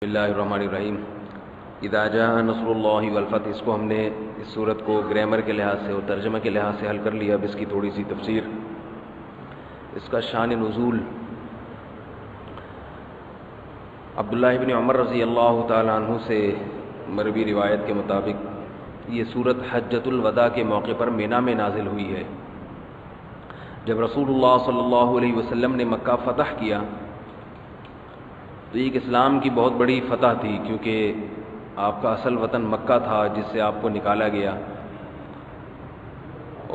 بسم اللہ الرحمن الرحیم۔ اذا جاء نصر اللہ والفتح، اس کو ہم نے اس صورت کو گرامر کے لحاظ سے اور ترجمہ کے لحاظ سے حل کر لیا۔ اب اس کی تھوڑی سی تفسیر، اس کا شان نزول عبداللہ ابن عمر رضی اللہ تعالی عنہ سے مروی روایت کے مطابق یہ صورت حجۃ الوداع کے موقع پر مینا میں نازل ہوئی ہے۔ جب رسول اللہ صلی اللہ علیہ وسلم نے مکہ فتح کیا تو ایک اسلام کی بہت بڑی فتح تھی، کیونکہ آپ کا اصل وطن مکہ تھا جس سے آپ کو نکالا گیا،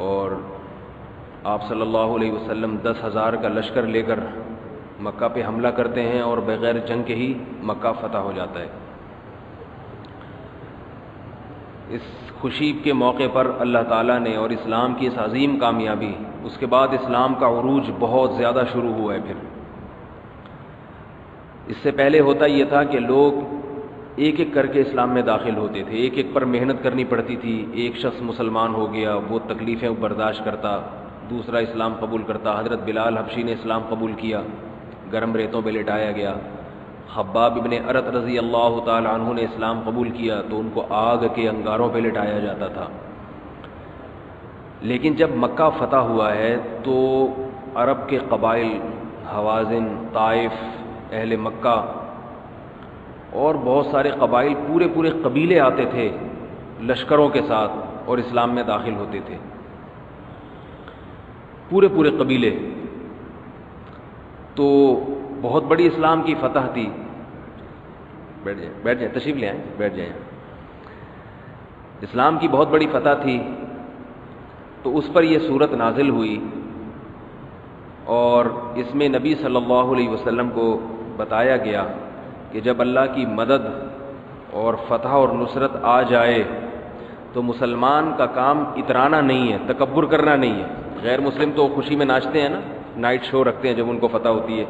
اور آپ صلی اللہ علیہ وسلم 10,000 کا لشکر لے کر مکہ پہ حملہ کرتے ہیں اور بغیر جنگ کے ہی مکہ فتح ہو جاتا ہے۔ اس خوشی کے موقع پر اللہ تعالیٰ نے اور اسلام کی اس عظیم کامیابی، اس کے بعد اسلام کا عروج بہت زیادہ شروع ہوا ہے۔ پھر اس سے پہلے ہوتا یہ تھا کہ لوگ ایک ایک کر کے اسلام میں داخل ہوتے تھے، ایک ایک پر محنت کرنی پڑتی تھی۔ ایک شخص مسلمان ہو گیا، وہ تکلیفیں برداشت کرتا، دوسرا اسلام قبول کرتا۔ حضرت بلال حبشی نے اسلام قبول کیا، گرم ریتوں پہ لٹایا گیا۔ خباب ابن ارت رضی اللہ تعالی عنہ نے اسلام قبول کیا تو ان کو آگ کے انگاروں پہ لٹایا جاتا تھا۔ لیکن جب مکہ فتح ہوا ہے تو عرب کے قبائل، حوازن، طائف، اہل مکہ اور بہت سارے قبائل، پورے قبیلے آتے تھے لشکروں کے ساتھ اور اسلام میں داخل ہوتے تھے، پورے قبیلے۔ تو بہت بڑی اسلام کی فتح تھی۔ بیٹھ جائیں، تشریف لے آئیں، بیٹھ جائیں۔ اسلام کی بہت بڑی فتح تھی، تو اس پر یہ صورت نازل ہوئی، اور اس میں نبی صلی اللہ علیہ وسلم کو بتایا گیا کہ جب اللہ کی مدد اور فتح اور نصرت آ جائے تو مسلمان کا کام اترانا نہیں ہے، تکبر کرنا نہیں ہے۔ غیر مسلم تو خوشی میں ناچتے ہیں نا، نائٹ شو رکھتے ہیں جب ان کو فتح ہوتی ہے،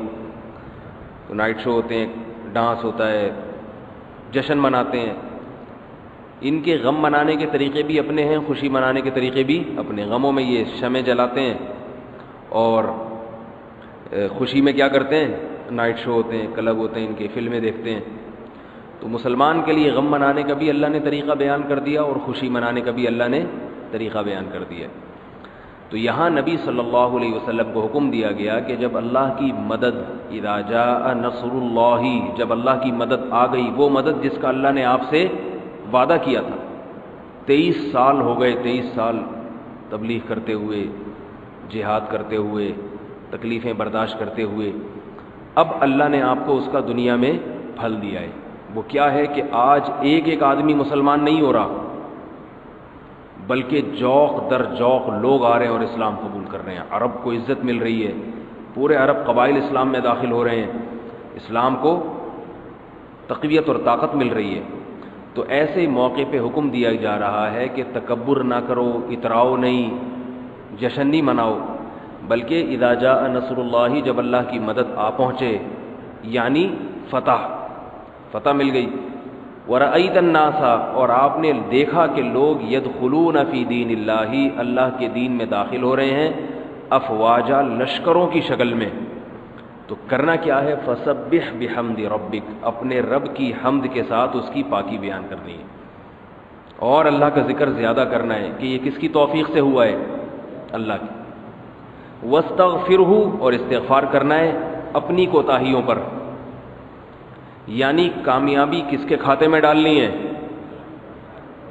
تو نائٹ شو ہوتے ہیں، ڈانس ہوتا ہے، جشن مناتے ہیں۔ ان کے غم منانے کے طریقے بھی اپنے ہیں، خوشی منانے کے طریقے بھی اپنے۔ غموں میں یہ شمع جلاتے ہیں، اور خوشی میں کیا کرتے ہیں؟ نائٹ شو ہوتے ہیں، کلب ہوتے ہیں ان کے، فلمیں دیکھتے ہیں۔ تو مسلمان کے لیے غم منانے کا بھی اللہ نے طریقہ بیان کر دیا، اور خوشی منانے کا بھی اللہ نے طریقہ بیان کر دیا۔ تو یہاں نبی صلی اللہ علیہ وسلم کو حکم دیا گیا کہ جب اللہ کی مدد، اذا جاء نصر اللہ، جب اللہ کی مدد آ گئی، وہ مدد جس کا اللہ نے آپ سے وعدہ کیا تھا۔ 23 سال ہو گئے، 23 سال تبلیغ کرتے ہوئے، جہاد کرتے ہوئے، تکلیفیں برداشت کرتے ہوئے، اب اللہ نے آپ کو اس کا دنیا میں پھل دیا ہے۔ وہ کیا ہے کہ آج ایک ایک آدمی مسلمان نہیں ہو رہا، بلکہ جوق در جوق لوگ آ رہے ہیں اور اسلام قبول کر رہے ہیں۔ عرب کو عزت مل رہی ہے، پورے عرب قبائل اسلام میں داخل ہو رہے ہیں، اسلام کو تقویت اور طاقت مل رہی ہے۔ تو ایسے موقع پہ حکم دیا جا رہا ہے کہ تکبر نہ کرو، اتراؤ نہیں، جشن نہیں مناؤ، بلکہ اذا جاء نصر اللہ، جب اللہ کی مدد آ پہنچے، یعنی فتح مل گئی۔ وَرَأَيْتَ النَّاسَ، اور آپ نے دیکھا کہ لوگ يَدْخُلُونَ فِي دِينِ اللَّهِ، اللہ کے دین میں داخل ہو رہے ہیں، افواجا، لشکروں کی شکل میں۔ تو کرنا کیا ہے؟ فَسَبِّحْ بِحَمْدِ رَبِّكَ، اپنے رب کی حمد کے ساتھ اس کی پاکی بیان کرنی ہے، اور اللہ کا ذکر زیادہ کرنا ہے کہ یہ کس کی توفیق سے ہوا ہے؟ اللہ کی۔ وَاسْتَغْفِرْهُ، اور استغفار کرنا ہے اپنی کوتاہیوں پر، یعنی کامیابی کس کے کھاتے میں ڈالنی ہے؟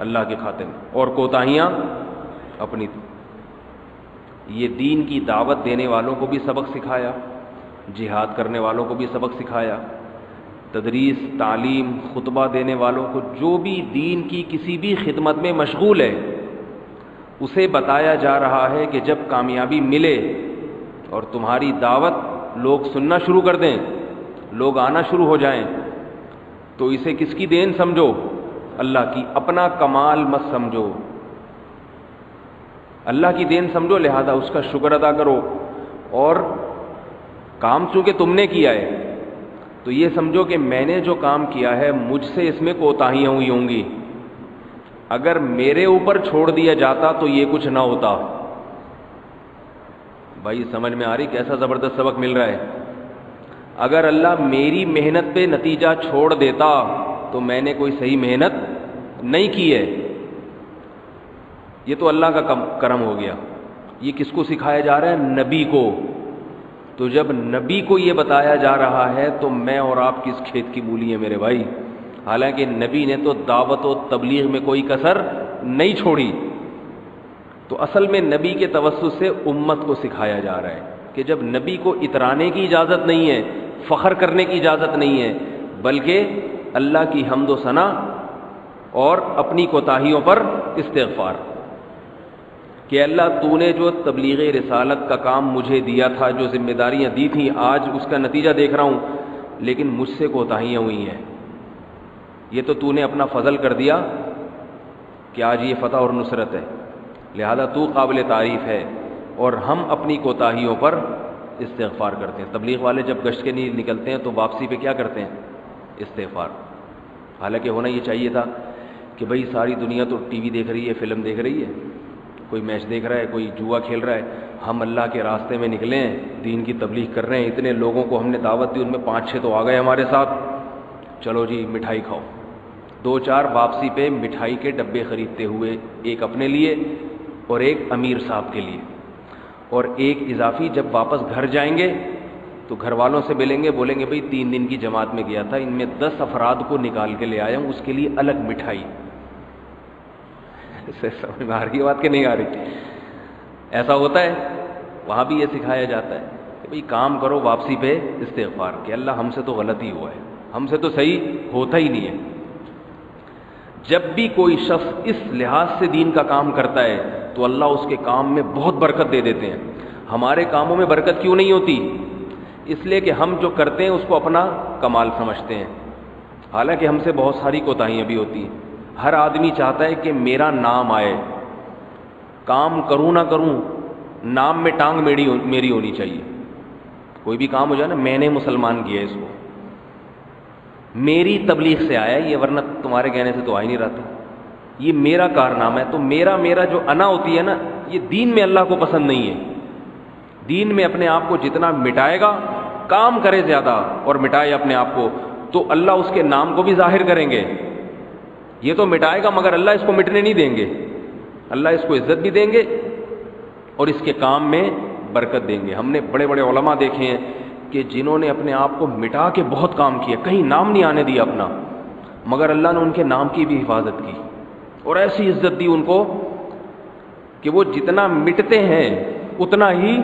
اللہ کے کھاتے میں، اور کوتاہیاں اپنی۔ یہ دین کی دعوت دینے والوں کو بھی سبق سکھایا، جہاد کرنے والوں کو بھی سبق سکھایا، تدریس، تعلیم، خطبہ دینے والوں کو، جو بھی دین کی کسی بھی خدمت میں مشغول ہے، اسے بتایا جا رہا ہے کہ جب کامیابی ملے اور تمہاری دعوت لوگ سننا شروع کر دیں، لوگ آنا شروع ہو جائیں، تو اسے کس کی دین سمجھو؟ اللہ کی، اپنا کمال مت سمجھو، اللہ کی دین سمجھو، لہذا اس کا شکر ادا کرو، اور کام چونکہ تم نے کیا ہے تو یہ سمجھو کہ میں نے جو کام کیا ہے مجھ سے اس میں کوتاہیاں ہوئی ہوں گی، اگر میرے اوپر چھوڑ دیا جاتا تو یہ کچھ نہ ہوتا۔ بھائی سمجھ میں آ رہی کیسا زبردست سبق مل رہا ہے؟ اگر اللہ میری محنت پہ نتیجہ چھوڑ دیتا تو میں نے کوئی صحیح محنت نہیں کی ہے. یہ تو اللہ کا کرم ہو گیا. یہ کس کو سکھایا جا رہا ہے؟ نبی کو. تو جب نبی کو یہ بتایا جا رہا ہے تو میں اور آپ کس کھیت کی مولی ہیں میرے بھائی. حالانکہ نبی نے تو دعوت و تبلیغ میں کوئی کسر نہیں چھوڑی. تو اصل میں نبی کے توسط سے امت کو سکھایا جا رہا ہے کہ جب نبی کو اترانے کی اجازت نہیں ہے، فخر کرنے کی اجازت نہیں ہے، بلکہ اللہ کی حمد و ثنا اور اپنی کوتاہیوں پر استغفار کہ اللہ تو نے جو تبلیغ رسالت کا کام مجھے دیا تھا، جو ذمہ داریاں دی تھیں، آج اس کا نتیجہ دیکھ رہا ہوں، لیکن مجھ سے کوتاہیاں ہوئی ہیں. یہ تو نے اپنا فضل کر دیا کہ آج یہ فتح اور نصرت ہے، لہذا تو قابل تعریف ہے. اور ہم اپنی کوتاہیوں پر استغفار کرتے ہیں. تبلیغ والے جب گشت کے لیے نکلتے ہیں تو واپسی پہ کیا کرتے ہیں؟ استغفار. حالانکہ ہونا یہ چاہیے تھا کہ بھئی ساری دنیا تو ٹی وی دیکھ رہی ہے، فلم دیکھ رہی ہے، کوئی میچ دیکھ رہا ہے، کوئی جوا کھیل رہا ہے، ہم اللہ کے راستے میں نکلے ہیں، دین کی تبلیغ کر رہے ہیں، اتنے لوگوں کو ہم نے دعوت دی، ان میں 5-6 تو آ گئے ہمارے ساتھ، چلو جی مٹھائی کھاؤ. 2-4 واپسی پہ مٹھائی کے ڈبے خریدتے ہوئے، ایک اپنے لیے اور ایک امیر صاحب کے لیے، اور ایک اضافی. جب واپس گھر جائیں گے تو گھر والوں سے ملیں گے، بولیں گے بھئی 3 دن کی جماعت میں گیا تھا، ان میں 10 افراد کو نکال کے لے آیا ہوں، اس کے لیے الگ مٹھائی. سمجھ میں آ رہی ہے بات کہ نہیں آ رہی؟ ایسا ہوتا ہے. وہاں بھی یہ سکھایا جاتا ہے کہ بھئی کام کرو، واپسی پہ استغفار کہ اللہ ہم سے تو غلطی ہوا ہے، ہم سے تو صحیح ہوتا ہی نہیں ہے. جب بھی کوئی شخص اس لحاظ سے دین کا کام کرتا ہے تو اللہ اس کے کام میں بہت برکت دے دیتے ہیں. ہمارے کاموں میں برکت کیوں نہیں ہوتی؟ اس لیے کہ ہم جو کرتے ہیں اس کو اپنا کمال سمجھتے ہیں، حالانکہ ہم سے بہت ساری کوتاہیاں بھی ہوتی ہیں. ہر آدمی چاہتا ہے کہ میرا نام آئے، کام کروں نہ کروں نام میں ٹانگ میری ہونی چاہیے. کوئی بھی کام ہو جائے نا، میں نے مسلمان کیا اس کو، میری تبلیغ سے آیا یہ، ورنہ تمہارے کہنے سے تو آ ہی نہیں رہا تھا، یہ میرا کارنامہ ہے. تو میرا جو انا ہوتی ہے نا، یہ دین میں اللہ کو پسند نہیں ہے. دین میں اپنے آپ کو جتنا مٹائے گا، کام کرے زیادہ اور مٹائے اپنے آپ کو، تو اللہ اس کے نام کو بھی ظاہر کریں گے. یہ تو مٹائے گا مگر اللہ اس کو مٹنے نہیں دیں گے. اللہ اس کو عزت بھی دیں گے اور اس کے کام میں برکت دیں گے. ہم نے بڑے بڑے علماء دیکھے ہیں کہ جنہوں نے اپنے آپ کو مٹا کے بہت کام کیا، کہیں نام نہیں آنے دیا اپنا، مگر اللہ نے ان کے نام کی بھی حفاظت کی اور ایسی عزت دی ان کو کہ وہ جتنا مٹتے ہیں اتنا ہی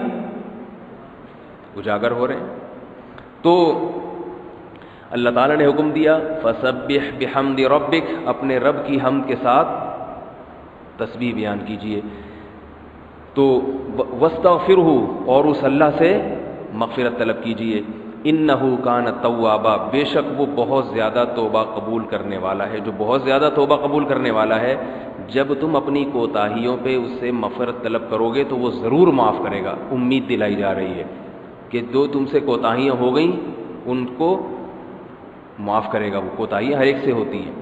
اجاگر ہو رہے ہیں. تو اللہ تعالیٰ نے حکم دیا فسبح بحمد ربک، اپنے رب کی حمد کے ساتھ تسبیح بیان کیجئے. تو واستغفرہ، اور اس اللہ سے مغفرت طلب کیجئے. انہ کان توابا، بے شک وہ بہت زیادہ توبہ قبول کرنے والا ہے. جو بہت زیادہ توبہ قبول کرنے والا ہے، جب تم اپنی کوتاہیوں پہ اس سے مغفرت طلب کرو گے تو وہ ضرور معاف کرے گا. امید دلائی جا رہی ہے کہ جو تم سے کوتاہیاں ہو گئیں ان کو معاف کرے گا. وہ کوتاہیاں ہر ایک سے ہوتی ہیں.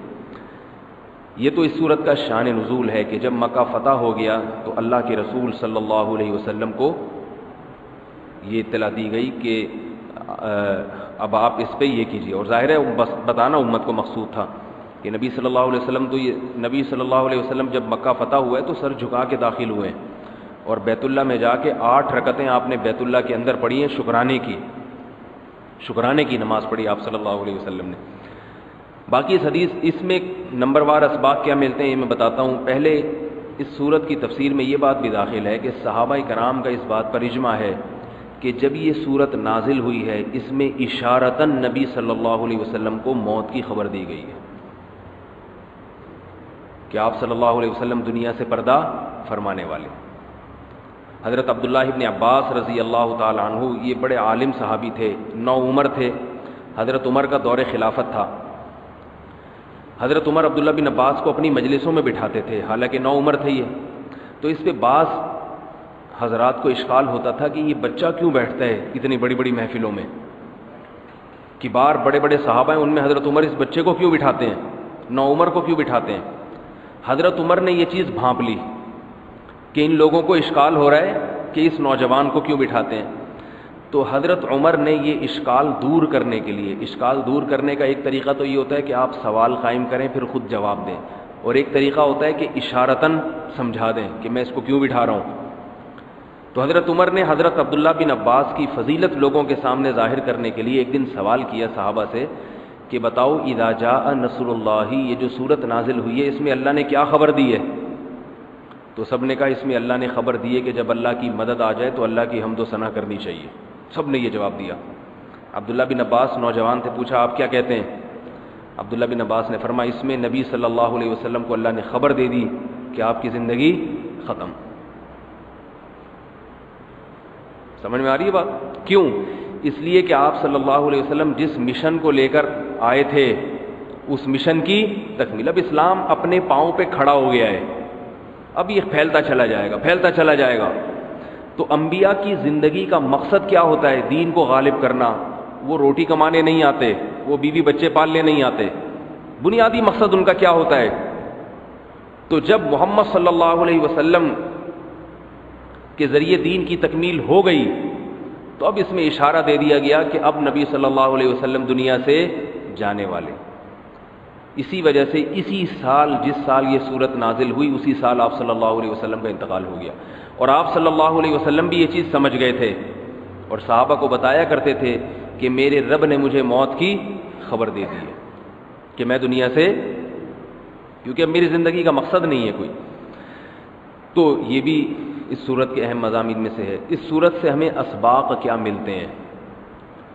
یہ تو اس صورت کا شان نزول ہے کہ جب مکہ فتح ہو گیا تو اللہ کے رسول صلی اللہ علیہ وسلم کو یہ اطلاع دی گئی کہ اب آپ اس پہ یہ کیجیے. اور ظاہر ہے بس بتانا امت کو مقصود تھا کہ نبی صلی اللہ علیہ وسلم تو یہ نبی صلی اللہ علیہ وسلم جب مکہ فتح ہوا ہے تو سر جھکا کے داخل ہوئے ہیں اور بیت اللہ میں جا کے 8 رکعتیں آپ نے بیت اللہ کے اندر پڑھی ہیں، شکرانے کی نماز پڑھی آپ صلی اللہ علیہ وسلم نے. باقی اس حدیث اس میں نمبر وار اسباق کیا ملتے ہیں یہ میں بتاتا ہوں. پہلے اس صورت کی تفسیر میں یہ بات بھی داخل ہے کہ صحابہ کرام کا اس بات پر اجماع ہے کہ جب یہ صورت نازل ہوئی ہے اس میں اشارتاً نبی صلی اللہ علیہ وسلم کو موت کی خبر دی گئی ہے کہ آپ صلی اللہ علیہ وسلم دنیا سے پردہ فرمانے والے. حضرت عبداللہ ابن عباس رضی اللہ تعالی عنہ یہ بڑے عالم صحابی تھے، نوعمر تھے. حضرت عمر کا دور خلافت تھا. حضرت عمر عبداللہ بن عباس کو اپنی مجلسوں میں بٹھاتے تھے، حالانکہ نوعمر تھے یہ. تو اس پہ بعض حضرات کو اشکال ہوتا تھا کہ یہ بچہ کیوں بیٹھتا ہے اتنی بڑی بڑی محفلوں میں. کبار بڑے بڑے صحابہ ہیں، ان میں حضرت عمر اس بچے کو کیوں بٹھاتے ہیں، نوعمر کو کیوں بٹھاتے ہیں. حضرت عمر نے یہ چیز بھانپ لی کہ ان لوگوں کو اشکال ہو رہا ہے کہ اس نوجوان کو کیوں بٹھاتے ہیں. تو حضرت عمر نے یہ اشکال دور کرنے کے لیے، اشکال دور کرنے کا ایک طریقہ تو یہ ہوتا ہے کہ آپ سوال قائم کریں پھر خود جواب دیں، اور ایک طریقہ ہوتا ہے کہ اشارتاً سمجھا دیں کہ میں اس کو کیوں بٹھا رہا ہوں۔ تو حضرت عمر نے حضرت عبداللہ بن عباس کی فضیلت لوگوں کے سامنے ظاہر کرنے کے لیے ایک دن سوال کیا صحابہ سے کہ بتاؤ اذا جاء نصر اللہ، یہ جو صورت نازل ہوئی ہے اس میں اللہ نے کیا خبر دی ہے؟ تو سب نے کہا اس میں اللہ نے خبر دی ہے کہ جب اللہ کی مدد آ جائے تو اللہ کی حمد و ثنا کرنی چاہیے۔ سب نے یہ جواب دیا۔ عبداللہ بن عباس نوجوان تھے، پوچھا آپ کیا کہتے ہیں؟ عبداللہ بن عباس نے فرمایا اس میں نبی صلی اللہ علیہ وسلم کو اللہ نے خبر دے دی کہ آپ کی زندگی ختم۔ سمجھ میں آ رہی ہے بات؟ کیوں؟ اس لیے کہ آپ صلی اللہ علیہ وسلم جس مشن کو لے کر آئے تھے اس مشن کی تکمیل، اب اسلام اپنے پاؤں پہ کھڑا ہو گیا ہے، اب یہ پھیلتا چلا جائے گا، پھیلتا چلا جائے گا۔ تو انبیاء کی زندگی کا مقصد کیا ہوتا ہے؟ دین کو غالب کرنا۔ وہ روٹی کمانے نہیں آتے، وہ بیوی بچے پالنے نہیں آتے، بنیادی مقصد ان کا کیا ہوتا ہے؟ تو جب محمد صلی اللہ علیہ وسلم کے ذریعے دین کی تکمیل ہو گئی تو اب اس میں اشارہ دے دیا گیا کہ اب نبی صلی اللہ علیہ وسلم دنیا سے جانے والے۔ اسی وجہ سے اسی سال، جس سال یہ صورت نازل ہوئی اسی سال آپ صلی اللہ علیہ وسلم کا انتقال ہو گیا، اور آپ صلی اللہ علیہ وسلم بھی یہ چیز سمجھ گئے تھے اور صحابہ کو بتایا کرتے تھے کہ میرے رب نے مجھے موت کی خبر دے دی ہے کہ میں دنیا سے، کیونکہ اب میری زندگی کا مقصد نہیں ہے کوئی۔ تو یہ بھی اس صورت کے اہم مضامین میں سے ہے۔ اس صورت سے ہمیں اسباق کیا ملتے ہیں؟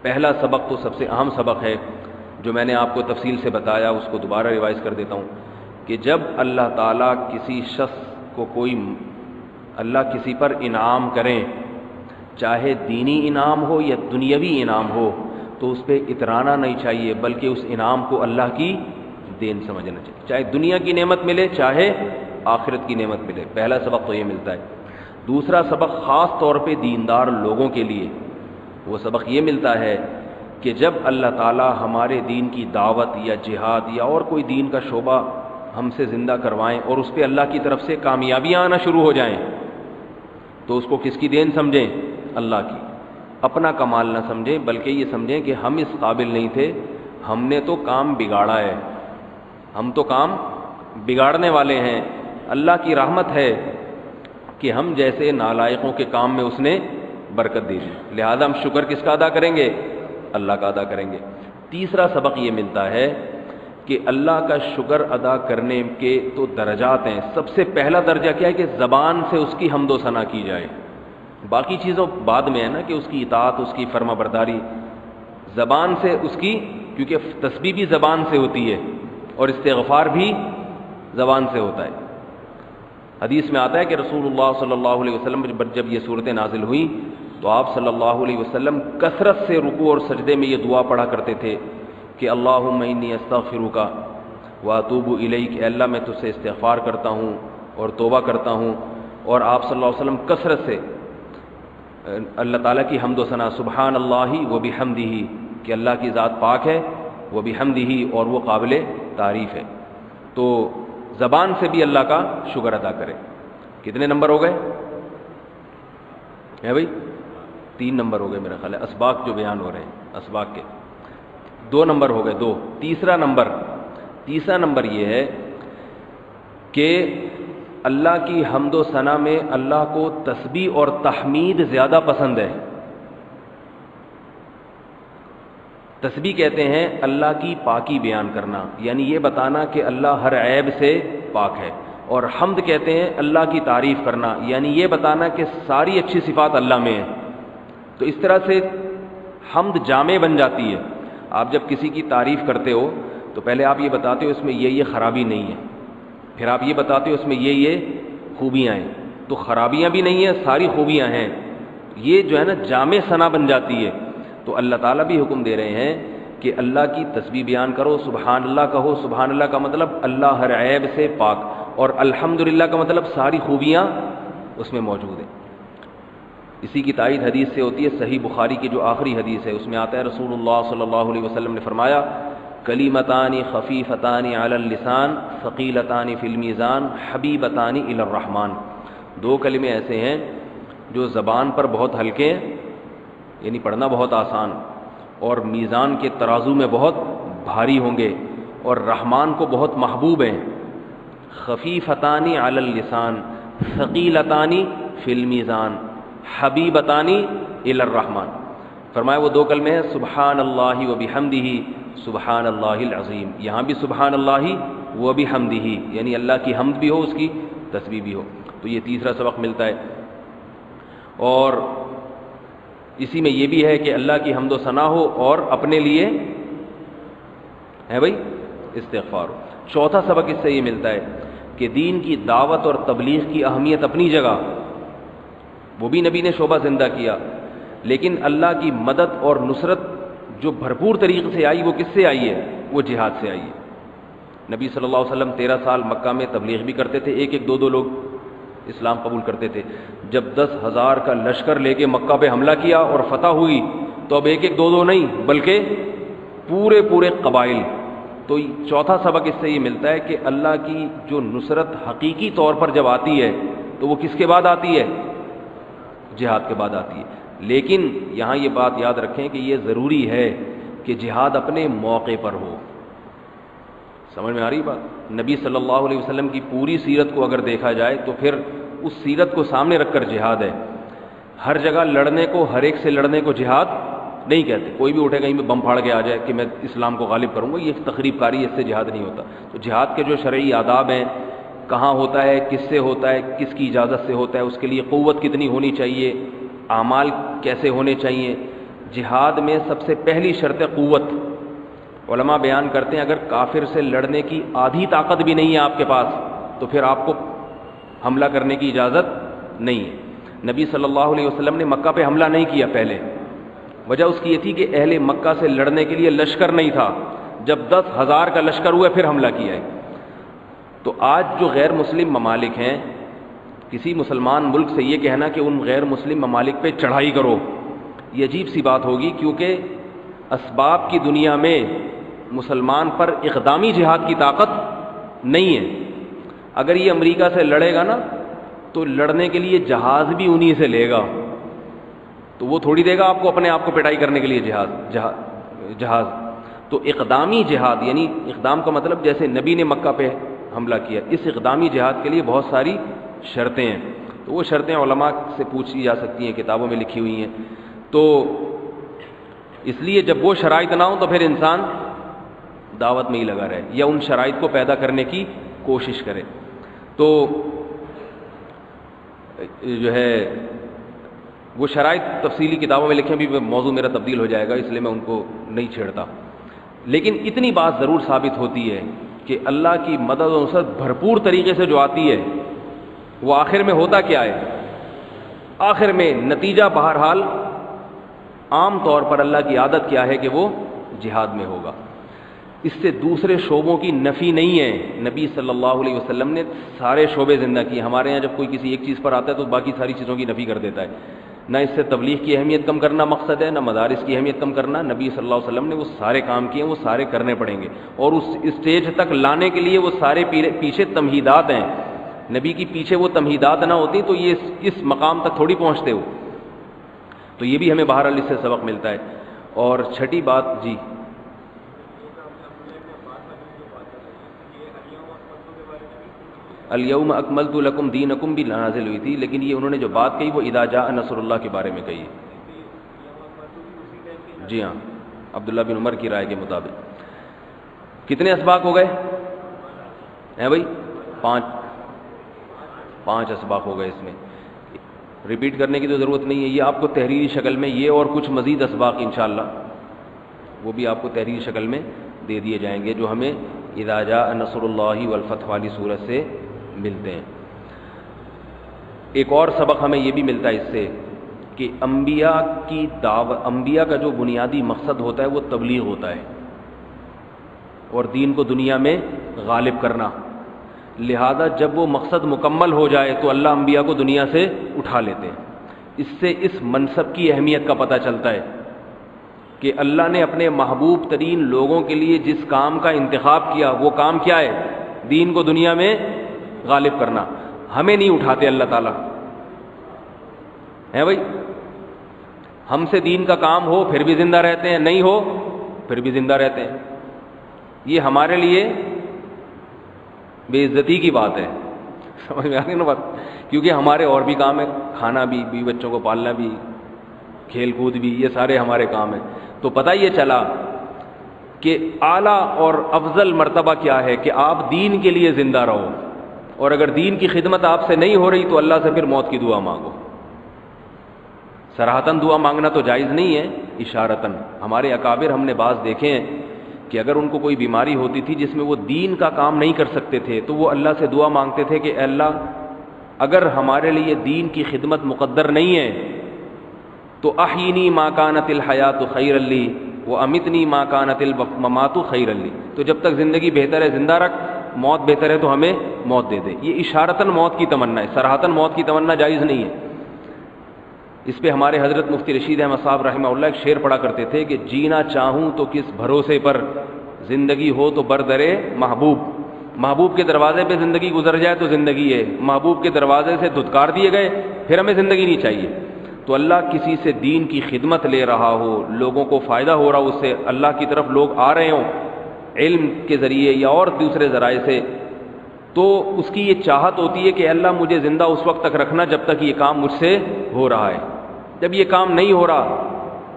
پہلا سبق تو سب سے اہم سبق ہے جو میں نے آپ کو تفصیل سے بتایا، اس کو دوبارہ ریوائز کر دیتا ہوں کہ جب اللہ تعالیٰ کسی شخص کو اللہ کسی پر انعام کریں، چاہے دینی انعام ہو یا دنیاوی انعام ہو، تو اس پہ اترانا نہیں چاہیے بلکہ اس انعام کو اللہ کی دین سمجھنا چاہیے، چاہے دنیا کی نعمت ملے چاہے آخرت کی نعمت ملے۔ پہلا سبق تو یہ ملتا ہے۔ دوسرا سبق خاص طور پہ دیندار لوگوں کے لیے وہ سبق یہ ملتا ہے کہ جب اللہ تعالیٰ ہمارے دین کی دعوت یا جہاد یا اور کوئی دین کا شعبہ ہم سے زندہ کروائیں اور اس پہ اللہ کی طرف سے کامیابیاں آنا شروع ہو جائیں تو اس کو کس کی دین سمجھیں؟ اللہ کی۔ اپنا کمال نہ سمجھیں بلکہ یہ سمجھیں کہ ہم اس قابل نہیں تھے، ہم نے تو کام بگاڑا ہے، ہم تو کام بگاڑنے والے ہیں۔ اللہ کی رحمت ہے کہ ہم جیسے نالائقوں کے کام میں اس نے برکت دے دی، لہذا ہم شکر کس کا ادا کریں گے؟ اللہ کا ادا کریں گے۔ تیسرا سبق یہ ملتا ہے کہ اللہ کا شکر ادا کرنے کے تو درجات ہیں۔ سب سے پہلا درجہ کیا ہے کہ زبان سے اس کی حمد و ثنا کی جائے، باقی چیزوں بعد میں ہے نا، کہ اس کی اطاعت، اس کی فرما برداری، زبان سے اس کی، کیونکہ تسبیح بھی زبان سے ہوتی ہے اور استغفار بھی زبان سے ہوتا ہے۔ حدیث میں آتا ہے کہ رسول اللہ صلی اللہ علیہ وسلم جب یہ صورتیں نازل ہوئیں تو آپ صلی اللہ علیہ وسلم کثرت سے رکوع اور سجدے میں یہ دعا پڑھا کرتے تھے کہ اللہم انی استغفرک واتوب الیک، اے اللہ میں تجھ سے استغفار کرتا ہوں اور توبہ کرتا ہوں۔ اور آپ صلی اللہ علیہ وسلم کثرت سے اللہ تعالیٰ کی حمد و ثنا، سبحان اللہ و بحمدہ، کہ اللہ کی ذات پاک ہے، وہ بحمدہ، اور وہ قابل تعریف ہے۔ تو زبان سے بھی اللہ کا شکر ادا کرے۔ کتنے نمبر ہو گئے ہے بھائی؟ 3 نمبر ہو گئے میرا خیال ہے، اسباق جو بیان ہو رہے ہیں، اسباق کے 2 نمبر ہو گئے، 2۔ تیسرا نمبر یہ ہے کہ اللہ کی حمد و ثنا میں اللہ کو تسبیح اور تحمید زیادہ پسند ہے۔ تسبیح کہتے ہیں اللہ کی پاکی بیان کرنا، یعنی یہ بتانا کہ اللہ ہر عیب سے پاک ہے، اور حمد کہتے ہیں اللہ کی تعریف کرنا، یعنی یہ بتانا کہ ساری اچھی صفات اللہ میں ہیں۔ تو اس طرح سے حمد جامع بن جاتی ہے۔ آپ جب کسی کی تعریف کرتے ہو تو پہلے آپ یہ بتاتے ہو اس میں یہ خرابی نہیں ہے، پھر آپ یہ بتاتے ہو اس میں یہ خوبیاں ہیں، تو خرابیاں بھی نہیں ہیں، ساری خوبیاں ہیں، یہ جو ہے نا جامع ثنا بن جاتی ہے۔ تو اللہ تعالیٰ بھی حکم دے رہے ہیں کہ اللہ کی تسبیح بیان کرو، سبحان اللہ کہو۔ سبحان اللہ کا مطلب اللہ ہر عیب سے پاک، اور الحمدللہ کا مطلب ساری خوبیاں اس میں موجود ہیں۔ اسی کی تائید حدیث سے ہوتی ہے، صحیح بخاری کی جو آخری حدیث ہے اس میں آتا ہے رسول اللہ صلی اللہ علیہ وسلم نے فرمایا کلیمتان خفیفتان علی اللسان ثقیلتان فی المیزان حبیبتان الی الرحمن، 2 کلمے ایسے ہیں جو زبان پر بہت ہلکے ہیں یعنی پڑھنا بہت آسان، اور میزان کے ترازو میں بہت بھاری ہوں گے، اور رحمان کو بہت محبوب ہیں۔ خفیفتانی علی اللسان ثقیلتانی فی المیزان حبیبتانی الی الرحمن۔ فرمایا وہ دو کلمے ہیں، سبحان اللہ و بحمدہ سبحان اللہ العظیم۔ یہاں بھی سبحان اللہ و بحمدہ، یعنی اللہ کی حمد بھی ہو، اس کی تسبیح بھی ہو۔ تو یہ تیسرا سبق ملتا ہے۔ اور اسی میں یہ بھی ہے کہ اللہ کی حمد و ثنا ہو اور اپنے لیے ہے بھائی استغفار ہو۔ چوتھا سبق اس سے یہ ملتا ہے کہ دین کی دعوت اور تبلیغ کی اہمیت اپنی جگہ، وہ بھی نبی نے شعبہ زندہ کیا، لیکن اللہ کی مدد اور نصرت جو بھرپور طریقے سے آئی وہ کس سے آئی ہے؟ وہ جہاد سے آئی ہے۔ نبی صلی اللہ علیہ وسلم 13 سال مکہ میں تبلیغ بھی کرتے تھے، ایک ایک دو لوگ اسلام قبول کرتے تھے۔ جب 10,000 کا لشکر لے کے مکہ پہ حملہ کیا اور فتح ہوئی تو اب ایک ایک دو نہیں بلکہ پورے قبائل۔ تو چوتھا سبق اس سے یہ ملتا ہے کہ اللہ کی جو نصرت حقیقی طور پر جب آتی ہے تو وہ کس کے بعد آتی ہے؟ جہاد کے بعد آتی ہے۔ لیکن یہاں یہ بات یاد رکھیں کہ یہ ضروری ہے کہ جہاد اپنے موقع پر ہو۔ سمجھ میں آ رہی بات؟ نبی صلی اللہ علیہ وسلم کی پوری سیرت کو اگر دیکھا جائے تو پھر اس سیرت کو سامنے رکھ کر جہاد ہے۔ ہر جگہ لڑنے کو، ہر ایک سے لڑنے کو جہاد نہیں کہتے۔ کوئی بھی اٹھے کہیں میں بم پھاڑ کے آ جائے کہ میں اسلام کو غالب کروں گا، یہ تقریب کاری ہے، اس سے جہاد نہیں ہوتا۔ تو جہاد کے جو شرعی آداب ہیں، کہاں ہوتا ہے، کس سے ہوتا ہے، کس کی اجازت سے ہوتا ہے، اس کے لیے قوت کتنی ہونی چاہیے، اعمال کیسے ہونے چاہیے۔ جہاد میں سب سے پہلی شرط قوت۔ علماء بیان کرتے ہیں اگر کافر سے لڑنے کی آدھی طاقت بھی نہیں ہے آپ کے پاس تو پھر آپ کو حملہ کرنے کی اجازت نہیں ہے۔ نبی صلی اللہ علیہ وسلم نے مکہ پہ حملہ نہیں کیا پہلے، وجہ اس کی یہ تھی کہ اہل مکہ سے لڑنے کے لیے لشکر نہیں تھا۔ جب 10,000 کا لشکر ہوا پھر حملہ کیا ہے۔ تو آج جو غیر مسلم ممالک ہیں، کسی مسلمان ملک سے یہ کہنا کہ ان غیر مسلم ممالک پہ چڑھائی کرو، یہ عجیب سی بات ہوگی، کیونکہ اسباب کی دنیا میں مسلمان پر اقدامی جہاد کی طاقت نہیں ہے۔ اگر یہ امریکہ سے لڑے گا نا تو لڑنے کے لیے جہاز بھی انہی سے لے گا، تو وہ تھوڑی دے گا آپ کو اپنے آپ کو پٹائی کرنے کے لیے جہاز۔ تو اقدامی جہاد، یعنی اقدام کا مطلب جیسے نبی نے مکہ پہ حملہ کیا، اس اقدامی جہاد کے لیے بہت ساری شرطیں ہیں۔ تو وہ شرطیں علماء سے پوچھی جا سکتی ہیں، کتابوں میں لکھی ہوئی ہیں۔ تو اس لیے جب وہ شرائط نہ ہوں تو پھر انسان دعوت میں ہی لگا رہے یا ان شرائط کو پیدا کرنے کی کوشش کرے۔ تو جو ہے وہ شرائط تفصیلی کتابوں میں لکھیں، بھی موضوع میرا تبدیل ہو جائے گا اس لیے میں ان کو نہیں چھیڑتا۔ لیکن اتنی بات ضرور ثابت ہوتی ہے کہ اللہ کی مدد و نصرت بھرپور طریقے سے جو آتی ہے وہ آخر میں ہوتا کیا ہے؟ آخر میں نتیجہ بہرحال عام طور پر اللہ کی عادت کیا ہے کہ وہ جہاد میں ہوگا۔ اس سے دوسرے شعبوں کی نفی نہیں ہے۔ نبی صلی اللہ علیہ وسلم نے سارے شعبے زندہ کیے۔ ہمارے یہاں جب کوئی کسی ایک چیز پر آتا ہے تو باقی ساری چیزوں کی نفی کر دیتا ہے۔ نہ اس سے تبلیغ کی اہمیت کم کرنا مقصد ہے، نہ مدارس کی اہمیت کم کرنا۔ نبی صلی اللہ علیہ وسلم نے وہ سارے کام کیے، وہ سارے کرنے پڑیں گے، اور اس اسٹیج تک لانے کے لیے وہ سارے پیچھے تمہیدات ہیں۔ نبی کی پیچھے وہ تمہیدات نہ ہوتی تو یہ اس مقام تک تھوڑی پہنچتے ہو۔ تو یہ بھی ہمیں بہرحال اس سے سبق ملتا ہے۔ اور چھٹی بات جی، الیوم اکملت لکم دینکم بھی نازل ہوئی تھی، لیکن یہ انہوں نے جو بات کہی وہ اذا جاء نصر اللہ کے بارے میں کہی ہے۔ جی ہاں، عبداللہ بن عمر کی رائے کے مطابق۔ کتنے اسباق ہو گئے ہیں بھائی؟ پانچ اسباق ہو گئے۔ اس میں ریپیٹ کرنے کی تو ضرورت نہیں ہے، یہ آپ کو تحریری شکل میں یہ اور کچھ مزید اسباق انشاءاللہ وہ بھی آپ کو تحریری شکل میں دے دیے جائیں گے جو ہمیں اذا جاء نصر اللہ والفتح والی صورت سے ملتے ہیں۔ ایک اور سبق ہمیں یہ بھی ملتا ہے اس سے کہ انبیاء کی دعوت، انبیاء کا جو بنیادی مقصد ہوتا ہے وہ تبلیغ ہوتا ہے اور دین کو دنیا میں غالب کرنا۔ لہذا جب وہ مقصد مکمل ہو جائے تو اللہ انبیاء کو دنیا سے اٹھا لیتے ہیں۔ اس سے اس منصب کی اہمیت کا پتہ چلتا ہے کہ اللہ نے اپنے محبوب ترین لوگوں کے لیے جس کام کا انتخاب کیا وہ کام کیا ہے؟ دین کو دنیا میں غالب کرنا۔ ہمیں نہیں اٹھاتے اللہ تعالیٰ، ہیں بھائی؟ ہم سے دین کا کام ہو پھر بھی زندہ رہتے ہیں، نہیں ہو پھر بھی زندہ رہتے ہیں. یہ ہمارے لیے بے عزتی کی بات ہے. سمجھ میں آ گئی نا بات؟ کیونکہ ہمارے اور بھی کام ہے، کھانا بھی، بیوی بچوں کو پالنا بھی، کھیل کود بھی، یہ سارے ہمارے کام ہیں. تو پتہ یہ چلا کہ اعلیٰ اور افضل مرتبہ کیا ہے کہ آپ دین کے لیے زندہ رہو، اور اگر دین کی خدمت آپ سے نہیں ہو رہی تو اللہ سے پھر موت کی دعا مانگو. صراحتاً دعا مانگنا تو جائز نہیں ہے، اشارتاً. ہمارے اکابر ہم نے بعض دیکھے ہیں کہ اگر ان کو کوئی بیماری ہوتی تھی جس میں وہ دین کا کام نہیں کر سکتے تھے تو وہ اللہ سے دعا مانگتے تھے کہ اے اللہ اگر ہمارے لیے دین کی خدمت مقدر نہیں ہے تو احینی ما کانت الحیات خیر لی وامتنی ما کانت الممات خیر لی. تو جب تک زندگی بہتر ہے زندہ رکھ، موت بہتر ہے تو ہمیں موت دے دے. یہ اشارتاً موت کی تمنا ہے، صراحتاً موت کی تمنا جائز نہیں ہے. اس پہ ہمارے حضرت مفتی رشید احمد صاحب رحمہ اللہ ایک شعر پڑھا کرتے تھے کہ جینا چاہوں تو کس بھروسے پر، زندگی ہو تو بردرے محبوب. محبوب کے دروازے پہ زندگی گزر جائے تو زندگی ہے، محبوب کے دروازے سے دھتکار دیے گئے پھر ہمیں زندگی نہیں چاہیے. تو اللہ کسی سے دین کی خدمت لے رہا ہو، لوگوں کو فائدہ ہو رہا ہو، اس سے اللہ کی طرف لوگ آ رہے ہوں علم کے ذریعے یا اور دوسرے ذرائع سے، تو اس کی یہ چاہت ہوتی ہے کہ اللہ مجھے زندہ اس وقت تک رکھنا جب تک یہ کام مجھ سے ہو رہا ہے. جب یہ کام نہیں ہو رہا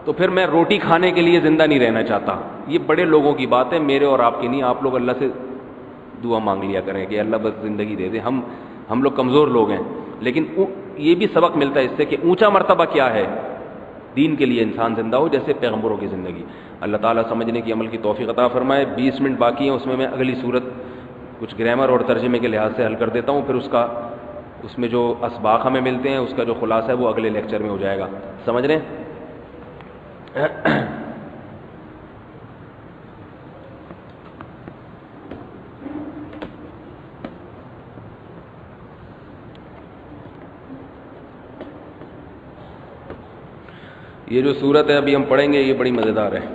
تو پھر میں روٹی کھانے کے لیے زندہ نہیں رہنا چاہتا. یہ بڑے لوگوں کی بات ہے، میرے اور آپ کی نہیں. آپ لوگ اللہ سے دعا مانگ لیا کریں کہ اللہ بس زندگی دے دے. ہم لوگ کمزور لوگ ہیں. لیکن یہ بھی سبق ملتا ہے اس سے کہ اونچا مرتبہ کیا ہے، دین کے لیے انسان زندہ ہو جیسے پیغمبروں کی زندگی. اللہ تعالیٰ سمجھنے کی عمل کی توفیق عطا فرمائے. 20 منٹ باقی ہیں، اس میں اگلی صورت کچھ گرامر اور ترجمے کے لحاظ سے حل کر دیتا ہوں، پھر اس میں جو اسباق ہمیں ملتے ہیں اس کا جو خلاصہ ہے وہ اگلے لیکچر میں ہو جائے گا. سمجھ رہے ہیں؟ یہ جو صورت ہے ابھی ہم پڑھیں گے یہ بڑی مزیدار ہے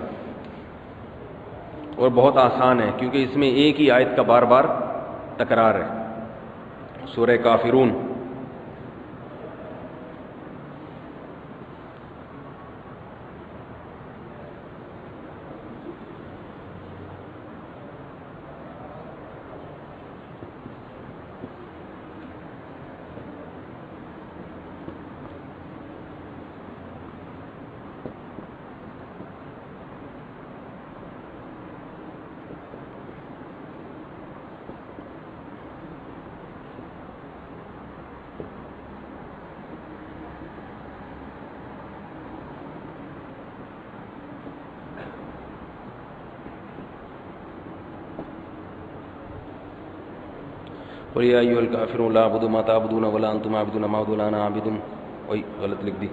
اور بہت آسان ہے، کیونکہ اس میں ایک ہی آیت کا بار بار تکرار ہے. سورہ کافرون. قل یا ایھا الکافرون لا اعبد ما تعبدون ولا انتم عابدون ما اعبد ولا انا عابد. وہی غلط لکھ دی.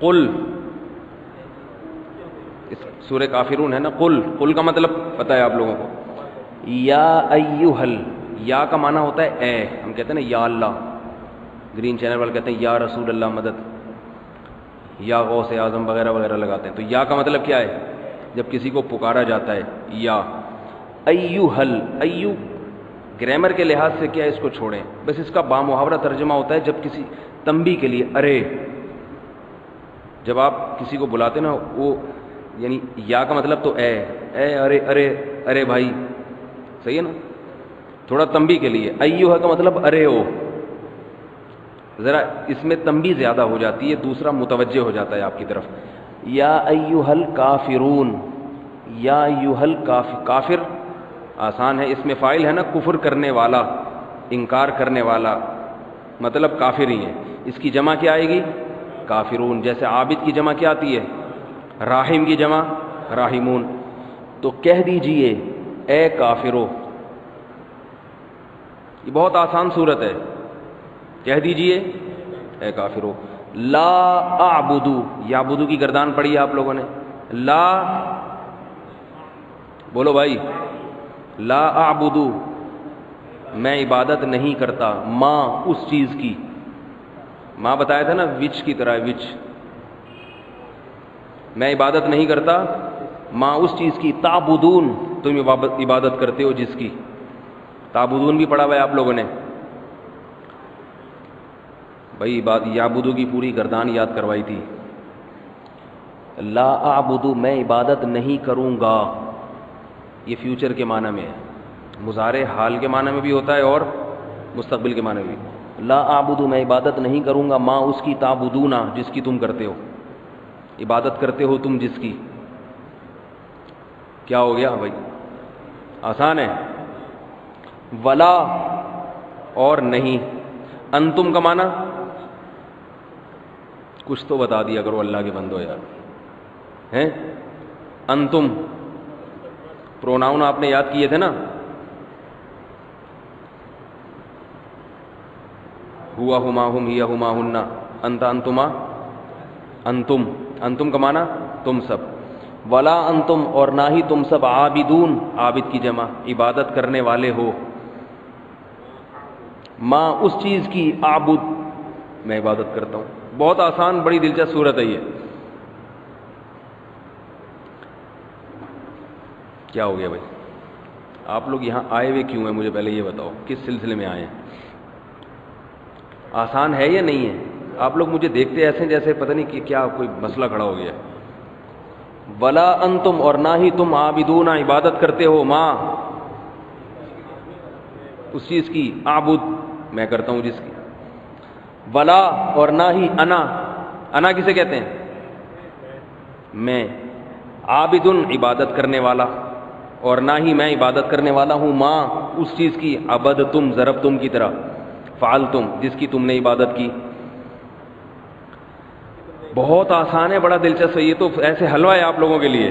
قل، سورہ کافرون ہے نا. قل کا مطلب پتہ ہے آپ لوگوں کو. یا ایہل، یا کا معنی ہوتا ہے اے. ہم کہتے ہیں نا یا اللہ، گرین چینل والے کہتے ہیں یا رسول اللہ مدد، یا غوث اعظم وغیرہ وغیرہ لگاتے ہیں. تو یا کا مطلب کیا ہے؟ جب کسی کو پکارا جاتا ہے یا. ایہل، ایو گرامر کے لحاظ سے کیا ہے اس کو چھوڑیں، بس اس کا بامحاورہ ترجمہ ہوتا ہے جب کسی تنبیہ کے لیے. ارے، جب آپ کسی کو بلاتے نا وہ یعنی یا کا مطلب تو اے ارے ارے ارے بھائی، صحیح ہے نا، تھوڑا تنبیہ کے لیے. ایھا کا مطلب ارے ہو، ذرا اس میں تنبیہ زیادہ ہو جاتی ہے، دوسرا متوجہ ہو جاتا ہے آپ کی طرف. یا ایھا الکافرون، یا ایھا کافر آسان ہے، اس میں فاعل ہے نا کفر کرنے والا، انکار کرنے والا، مطلب کافر ہی ہے. اس کی جمع کیا آئے گی؟ کافرون. جیسے عابد کی جمع کیا آتی ہے؟ راحم کی جمع راحمون. تو کہہ دیجئے اے کافرو. یہ بہت آسان صورت ہے. کہہ دیجئے اے کافرو، لا اعبدو، یعبدو کی گردان پڑی ہے آپ لوگوں نے، لا، بولو بھائی، لا اعبدو، میں عبادت نہیں کرتا، ماں اس چیز کی، ماں بتایا تھا نا وچ کی طرح، وچ، میں عبادت نہیں کرتا ماں اس چیز کی، تعبدون، تم عبادت کرتے ہو جس کی، تعبدون بھی پڑھا ہوا ہے آپ لوگوں نے بھائی، یعبدو کی پوری گردان یاد کروائی تھی. لا اعبدو، میں عبادت نہیں کروں گا، یہ فیوچر کے معنی میں ہے، مضارع حال کے معنی میں بھی ہوتا ہے اور مستقبل کے معنی میں بھی. لا اعبدو، میں عبادت نہیں کروں گا، ماں اس کی، تعبدون، جس کی تم کرتے ہو، عبادت کرتے ہو تم جس کی. کیا ہو گیا بھائی؟ آسان ہے. ولا، اور نہیں. انتم کا معنی کچھ تو بتا دیا کرو اللہ کے بندو یار، ہیں؟ انتم پروناؤن آپ نے یاد کیے تھے نا، ہوا، ہما، ہم، ہی، ہما، ہن، انت، انتما، انتم، انتم کا معنی تم سب. ولا انتم، اور نہ ہی تم سب، عابدون، عابد کی جمع، عبادت کرنے والے ہو، ماں اس چیز کی، اعبد، میں عبادت کرتا ہوں. بہت آسان، بڑی دلچسپ صورت ہے یہ. کیا ہو گیا بھائی؟ آپ لوگ یہاں آئے ہوئے کیوں ہیں؟ مجھے پہلے یہ بتاؤ، کس سلسلے میں آئے ہیں؟ آسان ہے یا نہیں ہے؟ آپ لوگ مجھے دیکھتے ایسے جیسے پتہ نہیں کہ کیا کوئی مسئلہ کھڑا ہو گیا. ولا انتم، اور نہ ہی تم، عابدون، عبادت کرتے ہو، ماں اس چیز کی، اعبد، میں کرتا ہوں جس کی. ولا، اور نہ ہی، انا، انا کسے کہتے ہیں؟ میں. عابدن، عبادت کرنے والا، اور نہ ہی میں عبادت کرنے والا ہوں، ماں اس چیز کی، عبدتم، ضربتم کی طرح، فعلتم، جس کی تم نے عبادت کی. بہت آسان ہے، بڑا دلچسپ ہے. یہ تو ایسے حلوہ ہے آپ لوگوں کے لیے،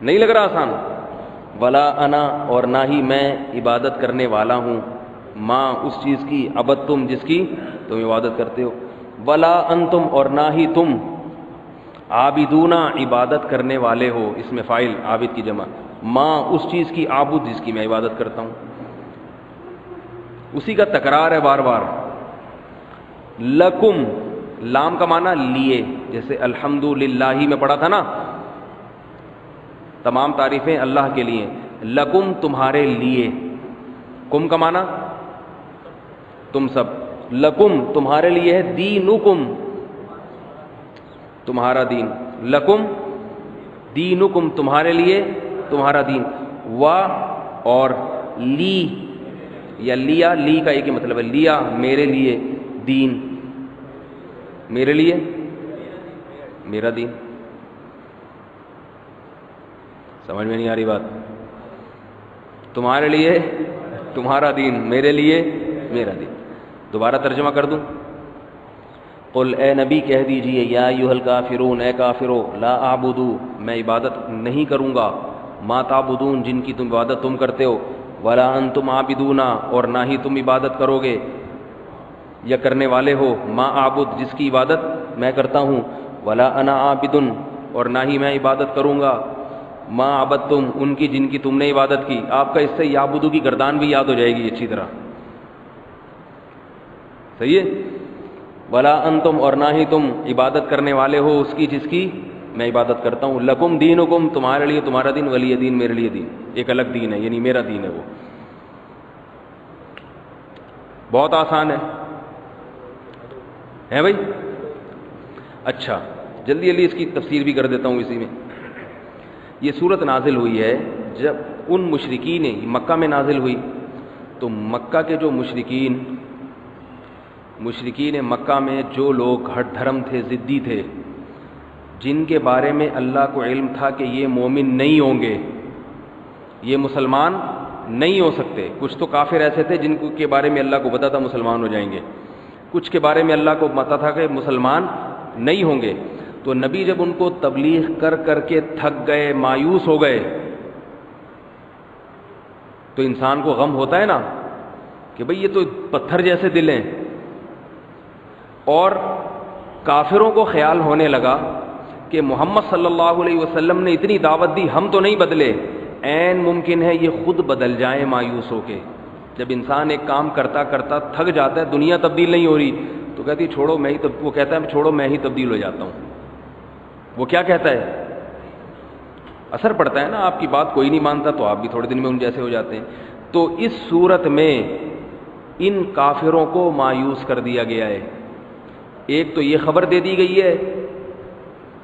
نہیں لگ رہا آسان؟ ولا انا، اور نہ ہی میں عبادت کرنے والا ہوں، ماں اس چیز کی، عبدتم، جس کی تم عبادت کرتے ہو. ولا انتم، اور نہ ہی تم، عابدون، عبادت کرنے والے ہو، اس میں فاعل، عابد کی جمع، ماں اس چیز کی، عابد، جس کی میں عبادت کرتا ہوں. اسی کا تکرار ہے بار بار. لکم، لام کا معنی لیے، جیسے الحمدللہ میں پڑھا تھا نا، تمام تعریفیں اللہ کے لیے. لکم، تمہارے لیے. کم کا معنی تم سب. لکم، تمہارے لیے ہے. دینکم، تمہارا دین. لکم دینکم، تمہارے لیے تمہارا دین. و، اور لی، یا لیا، لی کا ایک ہی مطلب ہے، لیا، میرے لیے، دین، میرے لیے میرا دین. سمجھ میں نہیں آ رہی بات؟ تمہارے لیے تمہارا دین، میرے لیے میرا دین. دوبارہ ترجمہ کر دوں. قل، اے نبی کہہ دیجئے، یا ایھا الکافرون، اے کافرو، لا اعبدو، میں عبادت نہیں کروں گا، ما تعبدون، جن کی تم عبادت تم کرتے ہو. ولا انتم عابدون، اور نہ ہی تم عبادت کرو گے یا کرنے والے ہو، ما اعبد، جس کی عبادت میں کرتا ہوں. ولا انا عابد، اور نہ ہی میں عبادت کروں گا، ما عبدتم، ان کی جن کی تم نے عبادت کی. آپ کا اس سے یعبدو کی گردان بھی یاد ہو جائے گی اچھی طرح. صحیح ہے؟ ولا انتم، اور نہ ہی تم عبادت کرنے والے ہو اس کی جس کی میں عبادت کرتا ہوں. لکم دینکم، تمہارے لیے تمہارا دین. ولی دین، میرے لیے دین. ایک الگ دین ہے، یعنی میرا دین ہے وہ. بہت آسان ہے بھائی؟ اچھا، جلدی جلدی اس کی تفسیر بھی کر دیتا ہوں اسی میں. یہ صورت نازل ہوئی ہے جب ان مشرکین، مکہ میں نازل ہوئی، تو مکہ کے جو مشرکین مکہ میں جو لوگ ہٹ دھرم تھے، ضدی تھے، جن کے بارے میں اللہ کو علم تھا کہ یہ مومن نہیں ہوں گے، یہ مسلمان نہیں ہو سکتے. کچھ تو کافر ایسے تھے جن کے بارے میں اللہ کو پتا تھا مسلمان ہو جائیں گے، کچھ کے بارے میں اللہ کو پتا تھا کہ مسلمان نہیں ہوں گے. تو نبی جب ان کو تبلیغ کر کر کے تھک گئے، مایوس ہو گئے، تو انسان کو غم ہوتا ہے نا، کہ بھئی یہ تو پتھر جیسے دل ہیں. اور کافروں کو خیال ہونے لگا کہ محمد صلی اللہ علیہ وسلم نے اتنی دعوت دی, ہم تو نہیں بدلے, عین ممکن ہے یہ خود بدل جائیں مایوس ہو کے. جب انسان ایک کام کرتا کرتا تھک جاتا ہے, دنیا تبدیل نہیں ہو رہی, تو کہتی چھوڑو میں ہی وہ کہتا ہے چھوڑو میں ہی تبدیل ہو جاتا ہوں. وہ کیا کہتا ہے؟ اثر پڑتا ہے نا, آپ کی بات کوئی نہیں مانتا تو آپ بھی تھوڑے دن میں ان جیسے ہو جاتے ہیں. تو اس صورت میں ان کافروں کو مایوس کر دیا گیا ہے. ایک تو یہ خبر دے دی گئی ہے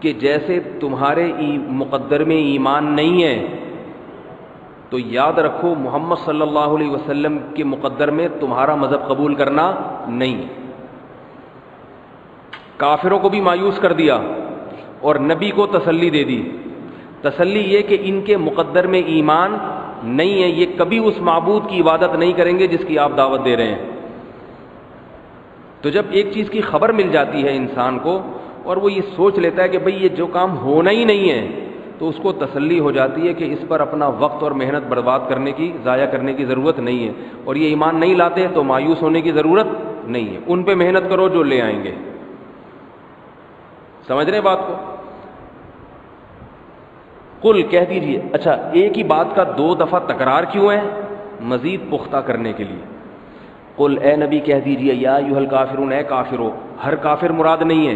کہ جیسے تمہارے مقدر میں ایمان نہیں ہے تو یاد رکھو محمد صلی اللہ علیہ وسلم کے مقدر میں تمہارا مذہب قبول کرنا نہیں. کافروں کو بھی مایوس کر دیا اور نبی کو تسلی دے دی. تسلی یہ کہ ان کے مقدر میں ایمان نہیں ہے, یہ کبھی اس معبود کی عبادت نہیں کریں گے جس کی آپ دعوت دے رہے ہیں. تو جب ایک چیز کی خبر مل جاتی ہے انسان کو اور وہ یہ سوچ لیتا ہے کہ بھئی یہ جو کام ہونا ہی نہیں ہے, تو اس کو تسلی ہو جاتی ہے کہ اس پر اپنا وقت اور محنت برباد کرنے کی, ضائع کرنے کی ضرورت نہیں ہے. اور یہ ایمان نہیں لاتے تو مایوس ہونے کی ضرورت نہیں ہے, ان پہ محنت کرو جو لے آئیں گے. سمجھ رہے ہیں بات کو؟ قل کہہ دیجیے. اچھا, ایک ہی بات کا دو دفعہ تکرار کیوں ہے؟ مزید پختہ کرنے کے لیے. قل اے نبی کہہ دیجیے, یا ایھا الکافرون, اے کافرو. ہر کافر مراد نہیں ہے,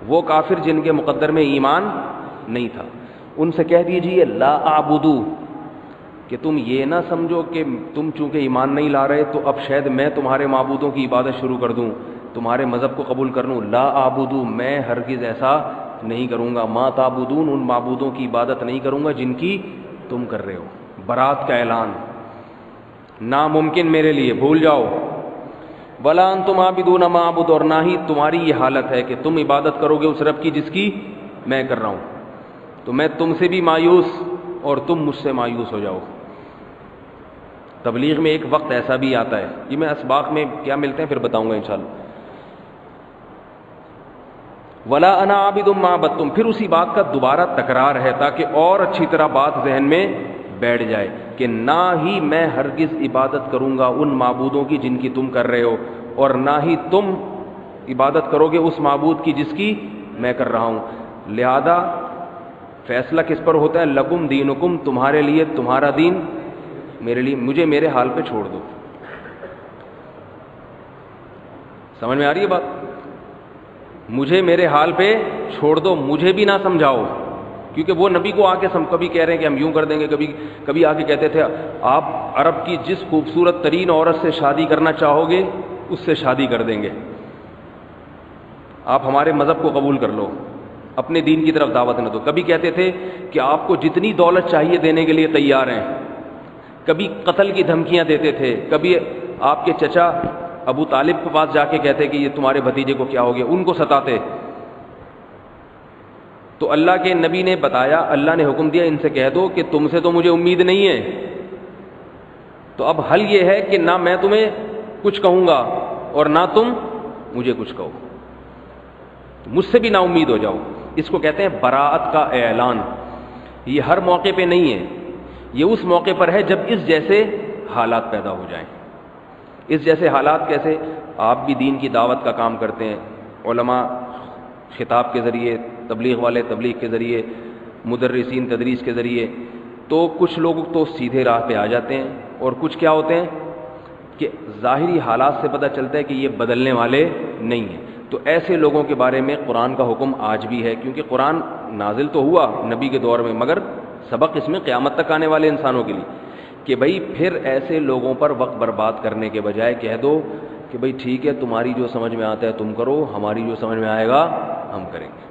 وہ کافر جن کے مقدر میں ایمان نہیں تھا. ان سے کہہ دیجیے لا اعبدو, کہ تم یہ نہ سمجھو کہ تم چونکہ ایمان نہیں لا رہے تو اب شاید میں تمہارے معبودوں کی عبادت شروع کر دوں, تمہارے مذہب کو قبول کر لوں. لا اعبدو, میں ہرگز ایسا نہیں کروں گا. ما تعبدون, ان معبودوں کی عبادت نہیں کروں گا جن کی تم کر رہے ہو. برات کا اعلان, ناممکن میرے لیے, بھول جاؤ. ولا انتم عابدون ما اعبد, اور نہ ہی تمہاری یہ حالت ہے کہ تم عبادت کرو گے اس رب کی جس کی میں کر رہا ہوں. تو میں تم سے بھی مایوس اور تم مجھ سے مایوس ہو جاؤ. تبلیغ میں ایک وقت ایسا بھی آتا ہے, یہ میں اسباق میں کیا ملتے ہیں پھر بتاؤں گا انشاءاللہ. ولا انا عابد ما عبدتم, پھر اسی بات کا دوبارہ تکرار ہے تاکہ اور اچھی طرح بات ذہن میں بیٹھ جائے کہ نہ ہی میں ہرگز عبادت کروں گا ان معبودوں کی جن کی تم کر رہے ہو, اور نہ ہی تم عبادت کرو گے اس معبود کی جس کی میں کر رہا ہوں. لہذا فیصلہ کس پر ہوتا ہے؟ لکم دینکم, تمہارے لیے تمہارا دین, میرے لیے, مجھے میرے حال پہ چھوڑ دو. سمجھ میں آ رہی ہے بات؟ مجھے میرے حال پہ چھوڑ دو, مجھے بھی نہ سمجھاؤ. کیونکہ وہ نبی کو آ کے کبھی کہہ رہے ہیں کہ ہم یوں کر دیں گے, کبھی آ کے کہتے تھے آپ عرب کی جس خوبصورت ترین عورت سے شادی کرنا چاہو گے اس سے شادی کر دیں گے, آپ ہمارے مذہب کو قبول کر لو, اپنے دین کی طرف دعوت نہ دو. کبھی کہتے تھے کہ آپ کو جتنی دولت چاہیے دینے کے لیے تیار ہیں. کبھی قتل کی دھمکیاں دیتے تھے. کبھی آپ کے چچا ابو طالب کے پاس جا کے کہتے کہ یہ تمہارے بھتیجے کو کیا ہو گیا, ان کو ستاتے. تو اللہ کے نبی نے بتایا, اللہ نے حکم دیا ان سے کہہ دو کہ تم سے تو مجھے امید نہیں ہے, تو اب حل یہ ہے کہ نہ میں تمہیں کچھ کہوں گا اور نہ تم مجھے کچھ کہو, مجھ سے بھی نا امید ہو جاؤ. اس کو کہتے ہیں براءت کا اعلان. یہ ہر موقع پہ نہیں ہے, یہ اس موقع پر ہے جب اس جیسے حالات پیدا ہو جائیں. اس جیسے حالات کیسے؟ آپ بھی دین کی دعوت کا کام کرتے ہیں, علماء خطاب کے ذریعے, تبلیغ والے تبلیغ کے ذریعے, مدرسین تدریس کے ذریعے. تو کچھ لوگ تو سیدھے راہ پہ آ جاتے ہیں اور کچھ کیا ہوتے ہیں کہ ظاہری حالات سے پتہ چلتا ہے کہ یہ بدلنے والے نہیں ہیں. تو ایسے لوگوں کے بارے میں قرآن کا حکم آج بھی ہے, کیونکہ قرآن نازل تو ہوا نبی کے دور میں, مگر سبق اس میں قیامت تک آنے والے انسانوں کے لیے کہ بھئی پھر ایسے لوگوں پر وقت برباد کرنے کے بجائے کہہ دو کہ بھئی ٹھیک ہے, تمہاری جو سمجھ میں آتا ہے تم کرو, ہماری جو سمجھ میں آئے گا ہم کریں گے.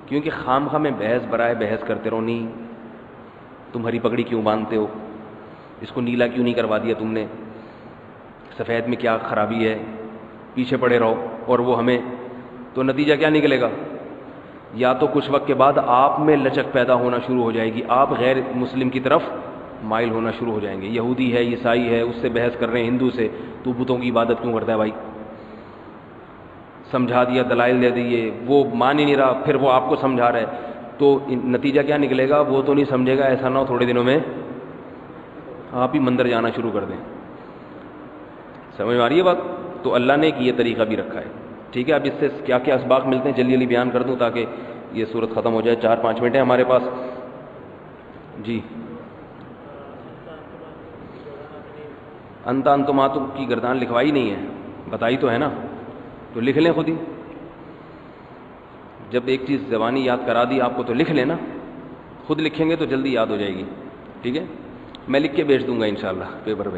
کیونکہ خام خواہ میں بحث برائے بحث کرتے رہو. نہیں, تم ہری پگڑی کیوں باندھتے ہو, اس کو نیلا کیوں نہیں کروا دیا تم نے, سفید میں کیا خرابی ہے, پیچھے پڑے رہو. اور وہ ہمیں, تو نتیجہ کیا نکلے گا؟ یا تو کچھ وقت کے بعد آپ میں لچک پیدا ہونا شروع ہو جائے گی, آپ غیر مسلم کی طرف مائل ہونا شروع ہو جائیں گے. یہودی ہے, عیسائی ہے, اس سے بحث کر رہے ہیں, ہندو سے, تو بتوں کی عبادت کیوں کرتا ہے بھائی؟ سمجھا دیا, دلائل دے دیے, وہ مان ہی نہیں رہا, پھر وہ آپ کو سمجھا رہا ہے, تو نتیجہ کیا نکلے گا؟ وہ تو نہیں سمجھے گا, ایسا نہ ہو تھوڑے دنوں میں آپ ہی مندر جانا شروع کر دیں. سمجھ میں آ رہی ہے بات؟ تو اللہ نے یہ طریقہ بھی رکھا ہے. ٹھیک ہے, اب اس سے کیا کیا اسباق ملتے ہیں جلدی جلدی بیان کر دوں تاکہ یہ صورت ختم ہو جائے. 4-5 منٹ ہیں ہمارے پاس. جی, انت انتماتم کی گردان لکھوائی نہیں ہے, بتائی تو ہے نا, تو لکھ لیں خود ہی. جب ایک چیز زبانی یاد کرا دی آپ کو تو لکھ لیں نا, خود لکھیں گے تو جلدی یاد ہو جائے گی. ٹھیک ہے, میں لکھ کے بھیج دوں گا انشاءاللہ پیپر پہ.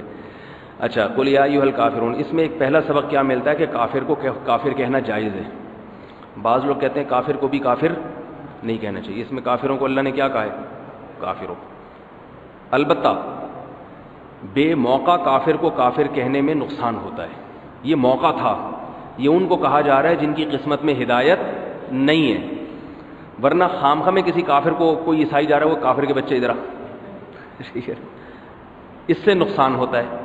اچھا, قل یا ایھا الکافرون, اس میں ایک پہلا سبق کیا ملتا ہے کہ کافر کو کافر کہنا جائز ہے. بعض لوگ کہتے ہیں کافر کو بھی کافر نہیں کہنا چاہیے. اس میں کافروں کو اللہ نے کیا کہا ہے؟ کافروں. البتہ بے موقع کافر کو کافر کہنے میں نقصان ہوتا ہے. یہ موقع تھا, یہ ان کو کہا جا رہا ہے جن کی قسمت میں ہدایت نہیں ہے. ورنہ خامخواہ میں کسی کافر کو کوئی عیسائی جا رہا ہے, وہ کافر کے بچے ادھر آ, اس سے نقصان ہوتا ہے.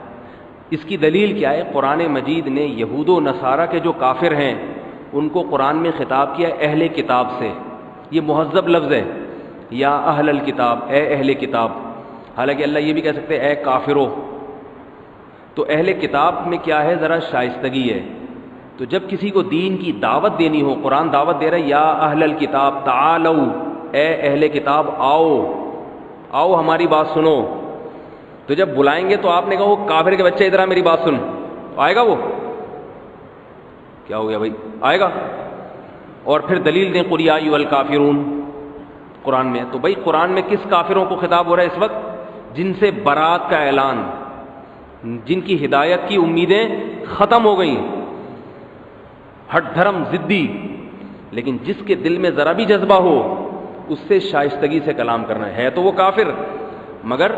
اس کی دلیل کیا ہے؟ قرآن مجید نے یہود و نصارہ کے جو کافر ہیں ان کو قرآن میں خطاب کیا اہل کتاب سے. یہ مہذب لفظ ہے, یا اہل الکتاب, اے اہل کتاب. حالانکہ اللہ یہ بھی کہہ سکتے اے کافرو. تو اہل کتاب میں کیا ہے؟ ذرا شائستگی ہے. تو جب کسی کو دین کی دعوت دینی ہو, قرآن دعوت دے رہا ہے یا اہل الکتاب تعالو, اے اہل کتاب آؤ, آؤ ہماری بات سنو. تو جب بلائیں گے تو آپ نے کہا وہ کافر کے بچے ادھر آ میری بات سن, آئے گا وہ؟ کیا ہو گیا بھائی, آئے گا؟ اور پھر دلیل دیں قل یا ایھا الکافرون قرآن میں. تو بھائی قرآن میں کس کافروں کو خطاب ہو رہا ہے اس وقت؟ جن سے برات کا اعلان, جن کی ہدایت کی امیدیں ختم ہو گئیں, ہٹ دھرم ضدی. لیکن جس کے دل میں ذرا بھی جذبہ ہو اس سے شائستگی سے کلام کرنا ہے. تو وہ کافر مگر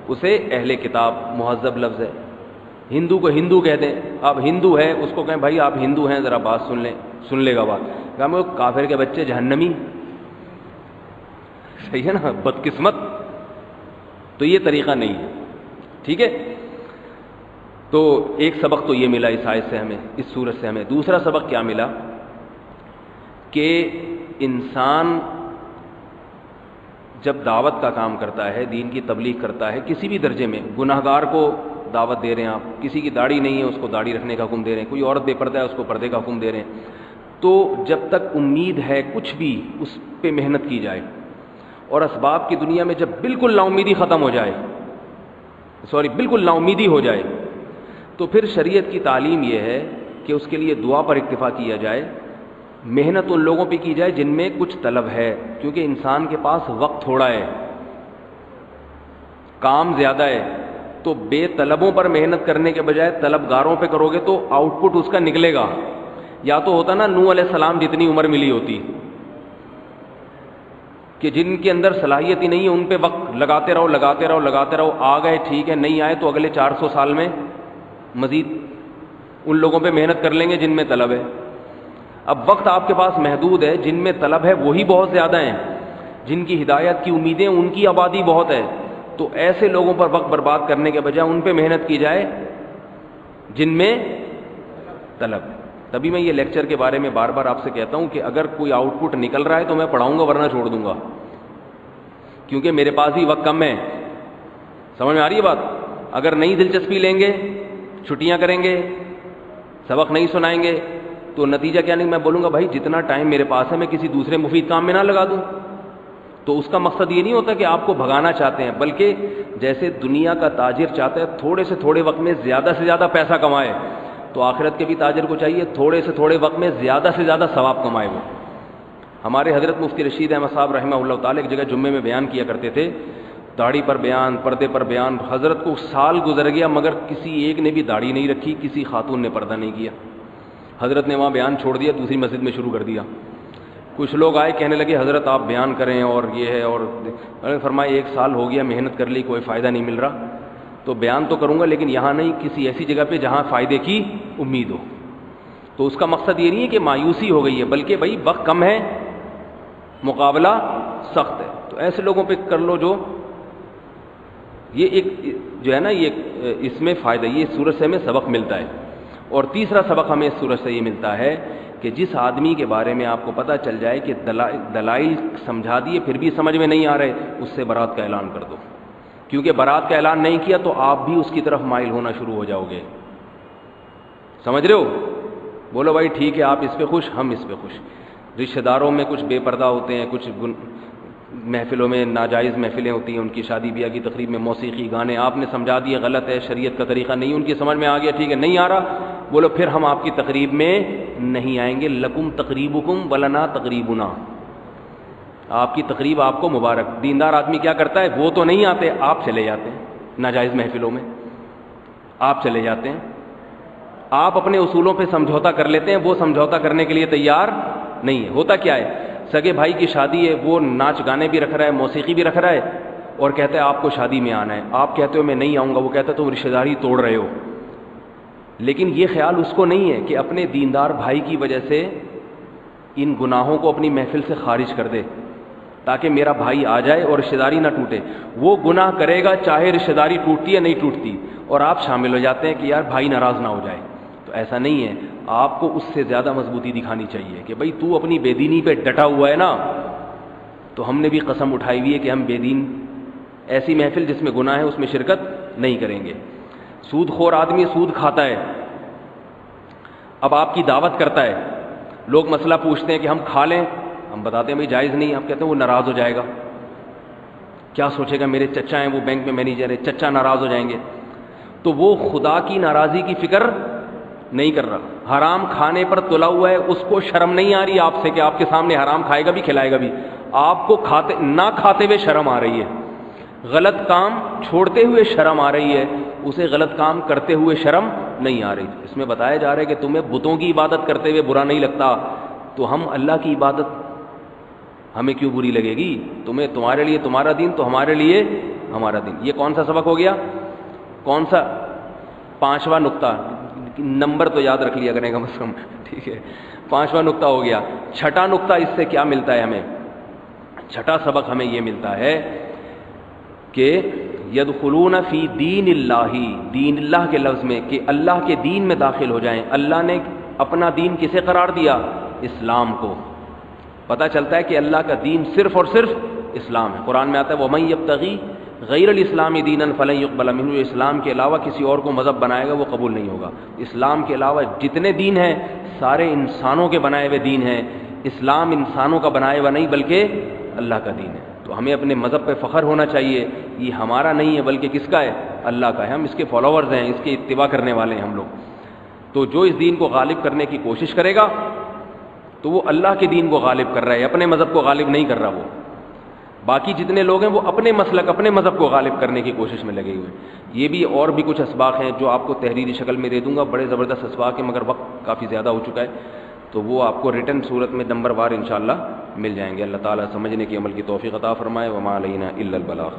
اسے اہل کتاب, مہذب لفظ ہے. ہندو کو ہندو کہہ دیں, آپ ہندو ہیں, اس کو کہیں بھائی آپ ہندو ہیں ذرا بات سن لیں, سن لے گا بات. کہا میں وہ کافر کے بچے جہنمی. صحیح ہے نا, بدقسمت. تو یہ طریقہ نہیں ہے. ٹھیک ہے, تو ایک سبق تو یہ ملا اس آیت سے ہمیں, اس سورت سے ہمیں. دوسرا سبق کیا ملا کہ انسان جب دعوت کا کام کرتا ہے, دین کی تبلیغ کرتا ہے, کسی بھی درجے میں, گناہ گار کو دعوت دے رہے ہیں آپ, کسی کی داڑھی نہیں ہے اس کو داڑھی رکھنے کا حکم دے رہے ہیں, کوئی عورت بے پردہ ہے اس کو پردے کا حکم دے رہے ہیں, تو جب تک امید ہے کچھ بھی اس پہ محنت کی جائے. اور اسباب کی دنیا میں جب بالکل نا امیدی ختم ہو جائے, بالکل نا امیدی ہو جائے, تو پھر شریعت کی تعلیم یہ ہے کہ اس کے لیے دعا پر اکتفا کیا جائے, محنت ان لوگوں پہ کی جائے جن میں کچھ طلب ہے. کیونکہ انسان کے پاس وقت تھوڑا ہے, کام زیادہ ہے, تو بے طلبوں پر محنت کرنے کے بجائے طلبگاروں پہ کرو گے تو آؤٹ پٹ اس کا نکلے گا. یا تو ہوتا نا نوح علیہ السلام جتنی عمر ملی ہوتی, کہ جن کے اندر صلاحیت ہی نہیں ہے ان پہ وقت لگاتے رہو لگاتے رہو لگاتے رہو, آ گئے ٹھیک ہے, نہیں آئے تو اگلے 400 سال میں مزید ان لوگوں پہ محنت کر لیں گے جن میں طلب ہے. اب وقت آپ کے پاس محدود ہے, جن میں طلب ہے وہی بہت زیادہ ہیں, جن کی ہدایت کی امیدیں ان کی آبادی بہت ہے. تو ایسے لوگوں پر وقت برباد کرنے کے بجائے ان پہ محنت کی جائے جن میں طلب ہے. تبھی میں یہ لیکچر کے بارے میں بار بار آپ سے کہتا ہوں کہ اگر کوئی آؤٹ پٹ نکل رہا ہے تو میں پڑھاؤں گا, ورنہ چھوڑ دوں گا, کیونکہ میرے پاس بھی وقت کم ہے. سمجھ میں آ رہی ہے بات؟ اگر نہیں دلچسپی لیں گے, چھٹیاں کریں گے, سبق نہیں سنائیں گے, تو نتیجہ کیا نہیں, میں بولوں گا بھائی جتنا ٹائم میرے پاس ہے میں کسی دوسرے مفید کام میں نہ لگا دوں. تو اس کا مقصد یہ نہیں ہوتا کہ آپ کو بھگانا چاہتے ہیں, بلکہ جیسے دنیا کا تاجر چاہتا ہے تھوڑے سے تھوڑے وقت میں زیادہ سے زیادہ پیسہ کمائے, تو آخرت کے بھی تاجر کو چاہیے تھوڑے سے تھوڑے وقت میں زیادہ سے زیادہ ثواب کمائے. وہ ہمارے حضرت مفتی رشید احمد صاحب رحمہ اللہ تعالی ایک جگہ جمعے میں بیان کیا کرتے تھے, داڑھی پر بیان, پردے پر بیان. حضرت کو سال گزر گیا مگر کسی ایک نے بھی داڑھی نہیں رکھی, کسی خاتون نے پردہ نہیں کیا. حضرت نے وہاں بیان چھوڑ دیا, دوسری مسجد میں شروع کر دیا. کچھ لوگ آئے کہنے لگے حضرت آپ بیان کریں اور یہ ہے, اور میں نے فرمایا 1 سال ہو گیا محنت کر لی, کوئی فائدہ نہیں مل رہا, تو بیان تو کروں گا لیکن یہاں نہیں, کسی ایسی جگہ پہ جہاں فائدے کی امید ہو. تو اس کا مقصد یہ نہیں ہے کہ مایوسی ہو گئی ہے, بلکہ بھائی وقت کم ہے, مقابلہ سخت ہے. تو ایسے لوگوں پہ کر لو جو یہ ایک جو ہے نا, یہ اس میں فائدہ, یہ سورج سے ہمیں سبق ملتا ہے. اور تیسرا سبق ہمیں اس سورج سے یہ ملتا ہے کہ جس آدمی کے بارے میں آپ کو پتہ چل جائے کہ دلائل سمجھا دیے پھر بھی سمجھ میں نہیں آ رہے, اس سے برات کا اعلان کر دو. کیونکہ برات کا اعلان نہیں کیا تو آپ بھی اس کی طرف مائل ہونا شروع ہو جاؤ گے. سمجھ رہے ہو؟ بولو بھائی ٹھیک ہے، آپ اس پہ خوش، ہم اس پہ خوش۔ رشتہ داروں میں کچھ بے پردہ ہوتے ہیں، کچھ محفلوں میں ناجائز محفلیں ہوتی ہیں، ان کی شادی بیاہ کی تقریب میں موسیقی گانے، آپ نے سمجھا دیا غلط ہے، شریعت کا طریقہ نہیں، ان کی سمجھ میں آ گیا، ٹھیک ہے، نہیں آ رہا، بولو پھر ہم آپ کی تقریب میں نہیں آئیں گے، لکم تقریبکم ولنا تقریبنا، آپ کی تقریب آپ کو مبارک۔ دیندار آدمی کیا کرتا ہے؟ وہ تو نہیں آتے، آپ چلے جاتے ہیں ناجائز محفلوں میں، آپ چلے جاتے ہیں، آپ اپنے اصولوں پہ سمجھوتا کر لیتے ہیں، وہ سمجھوتا کرنے کے لیے تیار نہیں ہے۔ ہوتا کیا ہے، سگے بھائی کی شادی ہے، وہ ناچ گانے بھی رکھ رہا ہے، موسیقی بھی رکھ رہا ہے، اور کہتا ہے آپ کو شادی میں آنا ہے، آپ کہتے ہو میں نہیں آؤں گا، وہ کہتا ہے تم رشتہ داری توڑ رہے ہو، لیکن یہ خیال اس کو نہیں ہے کہ اپنے دیندار بھائی کی وجہ سے ان گناہوں کو اپنی محفل سے خارج کر دے تاکہ میرا بھائی آ جائے اور رشتہ داری نہ ٹوٹے۔ وہ گناہ کرے گا چاہے رشتہ داری ٹوٹتی یا نہیں ٹوٹتی، اور آپ شامل ہو جاتے ہیں کہ یار بھائی ناراض نہ ہو جائے۔ تو ایسا نہیں ہے، آپ کو اس سے زیادہ مضبوطی دکھانی چاہیے کہ بھائی تو اپنی بے دینی پہ ڈٹا ہوا ہے نا، تو ہم نے بھی قسم اٹھائی ہوئی ہے کہ ہم بے دین، ایسی محفل جس میں گناہ ہے اس میں شرکت نہیں کریں گے۔ سود خور آدمی سود کھاتا ہے، اب آپ کی دعوت کرتا ہے، لوگ مسئلہ پوچھتے ہیں کہ ہم کھا لیں، ہم بتاتے ہیں بھائی جائز نہیں، آپ کہتے ہیں وہ ناراض ہو جائے گا، کیا سوچے گا، میرے چچا ہیں وہ بینک میں مینیجر ہے، چچا ناراض ہو جائیں گے، تو وہ خدا کی ناراضی کی فکر نہیں کر رہا، حرام کھانے پر تلا ہوا ہے، اس کو شرم نہیں آ رہی آپ سے کہ آپ کے سامنے حرام کھائے گا بھی کھلائے گا بھی، آپ کو نہ کھاتے ہوئے شرم آ رہی ہے، غلط کام چھوڑتے ہوئے شرم آ رہی ہے، اسے غلط کام کرتے ہوئے شرم نہیں آ رہی۔ اس میں بتایا جا رہا ہے کہ تمہیں بتوں کی عبادت کرتے ہوئے برا نہیں لگتا، تو ہم اللہ کی عبادت ہمیں کیوں بری لگے گی؟ تمہیں، تمہارے لیے تمہارا دین، تو ہمارے لیے ہمارا دین۔ یہ کون سا سبق ہو گیا؟ کون سا؟ 5واں نقطہ، نمبر تو یاد رکھ لیا کریں کم از کم، ٹھیک ہے، 5واں نقطہ ہو گیا۔ چھٹا نقطہ اس سے کیا ملتا ہے ہمیں؟ چھٹا سبق ہمیں یہ ملتا ہے کہ یدخلون فی دین اللہ، دین اللہ کے لفظ میں کہ اللہ کے دین میں داخل ہو جائیں۔ اللہ نے اپنا دین کسے قرار دیا؟ اسلام کو۔ پتہ چلتا ہے کہ اللہ کا دین صرف اور صرف اسلام ہے۔ قرآن میں آتا ہے وَمَن یبتغی غیر الاسلام دینا فلن یقبل منہ، جو اسلام کے علاوہ کسی اور کو مذہب بنائے گا وہ قبول نہیں ہوگا۔ اسلام کے علاوہ جتنے دین ہیں سارے انسانوں کے بنائے ہوئے دین ہیں، اسلام انسانوں کا بنایا ہوا نہیں بلکہ اللہ کا دین ہے۔ تو ہمیں اپنے مذہب پہ فخر ہونا چاہیے، یہ ہمارا نہیں ہے بلکہ کس کا ہے؟ اللہ کا ہے، ہم اس کے فالوورز ہیں، اس کے اتباع کرنے والے ہیں ہم لوگ۔ تو جو اس دین کو غالب کرنے کی کوشش کرے گا تو وہ اللہ کے دین کو غالب کر رہا ہے، اپنے مذہب کو غالب نہیں کر رہا۔ وہ باقی جتنے لوگ ہیں وہ اپنے مسلک، اپنے مذہب کو غالب کرنے کی کوشش میں لگے ہوئے ہیں۔ یہ بھی اور بھی کچھ اسباق ہیں جو آپ کو تحریری شکل میں دے دوں گا، بڑے زبردست اسباق ہیں، مگر وقت کافی زیادہ ہو چکا ہے، تو وہ آپ کو ریٹن صورت میں نمبر وار انشاءاللہ مل جائیں گے۔ اللہ تعالیٰ سمجھنے کی، عمل کی توفیق عطا فرمائے۔ وما علینا الا البلاغ۔